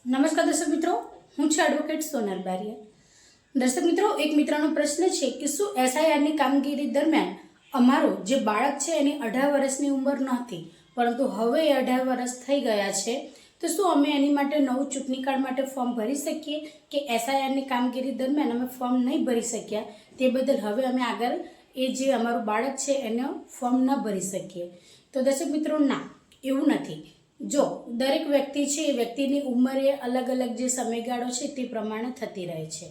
નમસ્કાર દર્શક મિત્રો, હું છું એડવોકેટ સોનલ બારિયા. દર્શક મિત્રો, એક મિત્રનો પ્રશ્ન છે કે શું એસઆઈઆરની કામગીરી દરમિયાન અમારો જે બાળક છે એની 18 વર્ષની ઉંમર નહોતી, પરંતુ હવે એ 18 વર્ષ થઈ ગયા છે, તો શું અમે એની માટે નવું ચૂંટણી કાર્ડ માટે ફોર્મ ભરી શકીએ કે એસઆઈઆરની કામગીરી દરમિયાન અમે ફોર્મ નહીં ભરી શક્યા તે બદલ હવે અમે આગળ એ જે અમારું બાળક છે એનો ફોર્મ ન ભરી શકીએ? તો દર્શક મિત્રો, ના, એવું નથી. જો દરેક વ્યક્તિ છે એ વ્યક્તિની ઉંમરે અલગ અલગ જે સમયગાળો છે તે પ્રમાણે થતી રહે છે.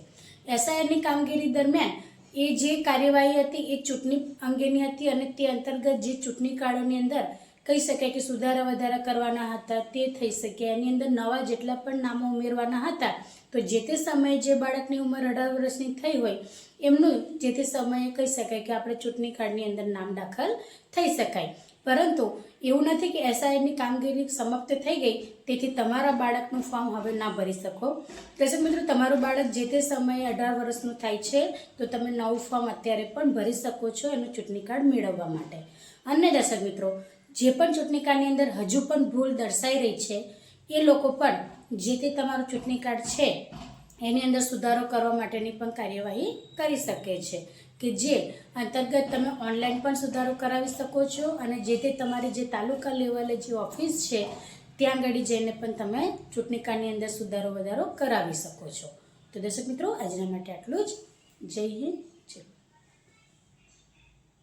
એસઆઈઆરની કામગીરી દરમિયાન એ જે કાર્યવાહી હતી એ ચૂંટણી અંગેની હતી અને તે અંતર્ગત જે ચૂંટણી કાર્ડોની અંદર કહી શકાય કે સુધારા વધારા કરવાના હતા તે થઈ શકે. એની અંદર નવા જેટલા પણ નામો ઉમેરવાના હતા તો જે તે સમયે જે બાળકની ઉંમર 18 વર્ષની થઈ હોય એમનું જે તે સમયે કહી શકાય કે આપણે ચૂંટણી કાર્ડની અંદર નામ દાખલ થઈ શકાય. પરંતુ એવું નથી કે એસઆઈઆરની કામગીરી સમાપ્ત થઈ ગઈ તેથી તમારા બાળકનું ફોર્મ હવે ના ભરી શકો. દર્શક મિત્રો, તમારું બાળક જે તે સમયે 18 વર્ષનું થાય છે તો તમે નવું ફોર્મ અત્યારે પણ ભરી શકો છો એનું ચૂંટણી કાર્ડ મેળવવા માટે. અને દર્શક મિત્રો, જે પણ ચૂંટણી કાર્ડની અંદર હજુ પણ ભૂલ દર્શાઈ રહી છે એ લોકો પણ જે તે તમારું ચૂંટણી કાર્ડ છે એની અંદર સુધારો કરવા માટેની પણ કાર્યવાહી કરી શકે છે કે જે અંતર્ગત તમે ઓનલાઈન પણ સુધારો કરાવી શકો છો અને જે તે તમારી જે તાલુકા લેવલે જે ઓફિસ છે ત્યાં આગળ જઈને પણ તમે ચૂંટણી કાર્ડની અંદર સુધારો વધારો કરાવી શકો છો. તો દર્શક મિત્રો, આજના માટે આટલું જ. જય હિન્દ.